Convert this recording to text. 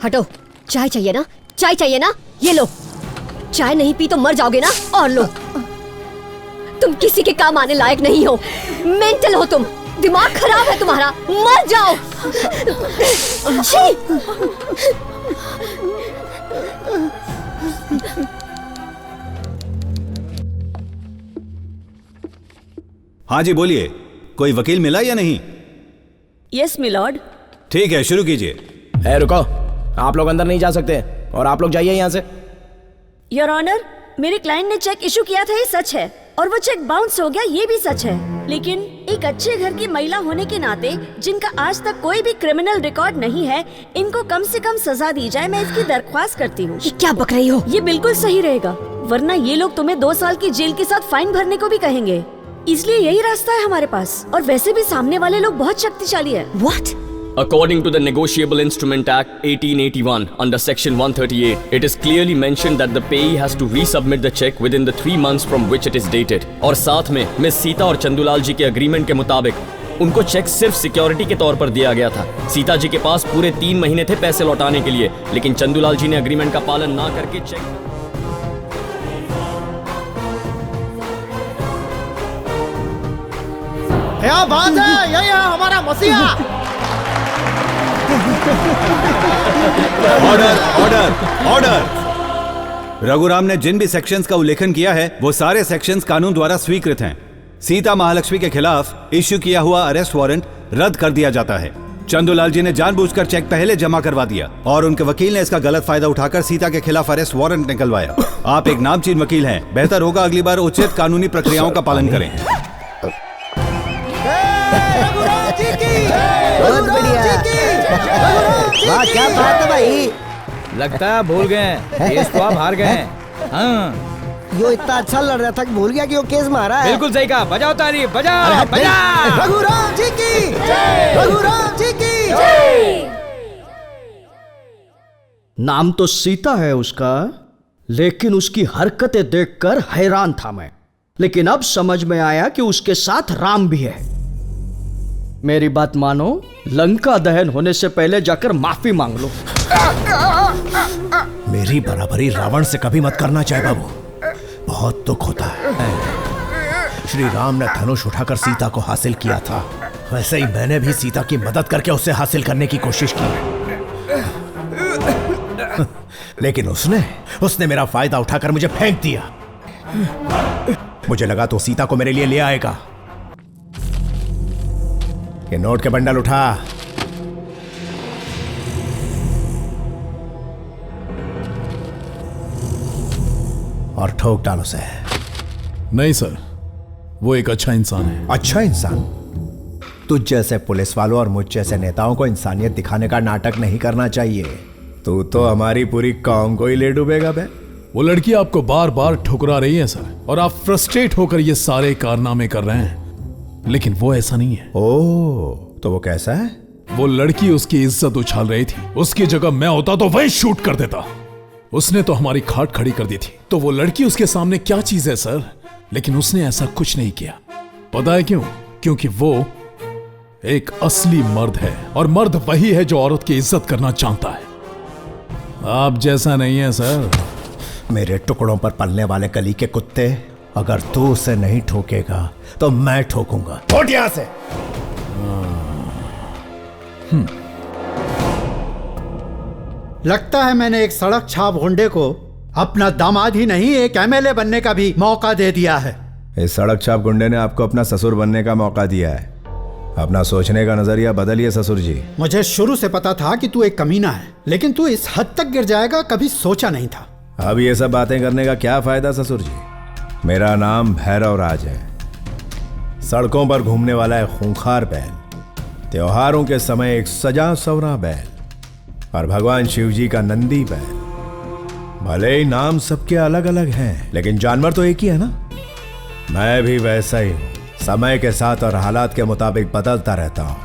हटो। चाय चाहिए ना? चाय चाहिए ना? ये लो। चाय नहीं पी तो मर जाओगे ना? और लो। तुम किसी के काम आने लायक नहीं हो। मेंटल हो तुम। दिमाग खराब है तुम्हारा। मर जाओ। छी! हाँ जी बोलिए, कोई वकील मिला या नहीं? Yes milord. ठीक है, शुरू कीजिए। रुको, आप लोग अंदर नहीं जा सकते और आप लोग जाइए यहाँ से। योर ऑनर, मेरे क्लाइंट ने चेक इशू किया था, ये सच है, और वो चेक बाउंस हो गया, ये भी सच है। लेकिन एक अच्छे घर की महिला होने के नाते, जिनका आज तक कोई भी क्रिमिनल रिकॉर्ड नहीं है, इनको कम से कम सजा दी जाए, मैं इसकी दरख्वास्त करती हूँ। क्या बक रही हो? ये बिल्कुल सही रहेगा, वरना ये लोग तुम्हें 2 साल की जेल के साथ फाइन भरने को भी कहेंगे। इसलिए यही रास्ता है हमारे पास, और वैसे भी सामने वाले लोग बहुत शक्तिशाली है। What? According to the Negotiable Instrument Act 1881, under Section 138, it is clearly mentioned that the payee has to resubmit the check within the 3 months from which it is dated. और साथ में मिस सीता और चंदूलाल जी के अग्रीमेंट के मुताबिक उनको check सिर्फ security के तौर पर दिया गया था। सीता जी के पास पूरे 3 महीने थे पैसे लौटाने के लिए, लेकिन चंदूलाल जी ने अग्रीमेंट का पालन ना करके चेक। क्या बात है, यही है हमारा मसीहा। Order order order. रघुराम ने जिन भी सेक्शंस का उल्लेखन किया है वो सारे सेक्शंस कानून द्वारा स्वीकृत हैं। सीता महालक्ष्मी के खिलाफ इश्यू किया हुआ अरेस्ट वारंट रद्द कर दिया जाता है। चंदूलाल जी ने जानबूझकर चेक पहले जमा करवा दिया और उनके वकील ने इसका गलत फायदा उठाकर सीता के खिलाफ अरेस्ट वारंट निकलवाया। आप एक नामचीन वकील हैं, बेहतर होगा अगली बार उचित कानूनी प्रक्रियाओं का पालन करें। बहुत बढ़िया। वाह, क्या बात है भाई। लगता है भूल गए, केस तो आप हार गए हैं। हाँ, यो इतना अच्छा लड़ रहा था कि भूल गया कि वो केस मारा है। बिल्कुल सही कहा। बजाओ ताली, बजाओ बजाओ। रघुराम जी की जय, रघुराम जी की जय। नाम तो सीता है उसका, लेकिन उसकी हरकतें देखकर हैरान था मैं। लेकिन अब समझ में आया कि उसके साथ राम भी है। मेरी बात मानो, लंका दहन होने से पहले जाकर माफी मांग लो। मेरी बराबरी रावण से कभी मत करना चाहे बाबू, बहुत दुख होता है। श्री राम ने धनुष उठाकर सीता को हासिल किया था, वैसे ही मैंने भी सीता की मदद करके उसे हासिल करने की कोशिश की। लेकिन उसने मेरा फायदा उठाकर मुझे फेंक दिया। मुझे लगा तो सीता को मेरे लिए ले आएगा। ये नोट के बंडल उठा। और ठोक डालो उसे। नहीं सर, वो एक अच्छा इंसान है। अच्छा इंसान? तुझ जैसे पुलिस वालों और मुझ जैसे नेताओं को इंसानियत दिखाने का नाटक नहीं करना चाहिए। तू तो हमारी पूरी कौम को ही ले डूबेगा बे। वो लड़की आपको बार बार ठुकरा रही है सर, और आप फ्रस्ट्रेट होकर ये सारे कारनामे कर रहे हैं, लेकिन वो ऐसा नहीं है। ओह, तो वो कैसा है? वो लड़की उसकी इज्जत उछाल रही थी, उसकी जगह मैं होता तो वही शूट कर देता। उसने तो हमारी खाट खड़ी कर दी थी। तो वो लड़की उसके सामने क्या चीज है सर, लेकिन उसने ऐसा कुछ नहीं किया। पता है क्यों? क्योंकि वो एक असली मर्द है, और मर्द वही है जो औरत की इज्जत करना चाहता है। आप जैसा नहीं है सर। मेरे टुकड़ों पर पलने वाले गली के कुत्ते, अगर तू उसे नहीं ठोकेगा तो मैं ठोकूंगा। उठ यहां से। लगता है मैंने एक सड़क छाप गुंडे को अपना दामाद ही नहीं, एक एमएलए बनने का भी मौका दे दिया है। इस सड़क छाप गुंडे ने आपको अपना ससुर बनने का मौका दिया है। अपना सोचने का नजरिया बदलिए ससुर जी। मुझे शुरू से पता था कि तू एक कमीना है, लेकिन तू इस हद तक गिर जाएगा कभी सोचा नहीं था। अब ये सब बातें करने का क्या फायदा ससुर जी? मेरा नाम भैरव राज है। सड़कों पर घूमने वाला है खूंखार बैल, त्योहारों के समय एक सजा सवरा बैल, और भगवान शिव जी का नंदी बैल। भले ही नाम सबके अलग अलग हैं, लेकिन जानवर तो एक ही है ना। मैं भी वैसा ही हूं, समय के साथ और हालात के मुताबिक बदलता रहता हूं।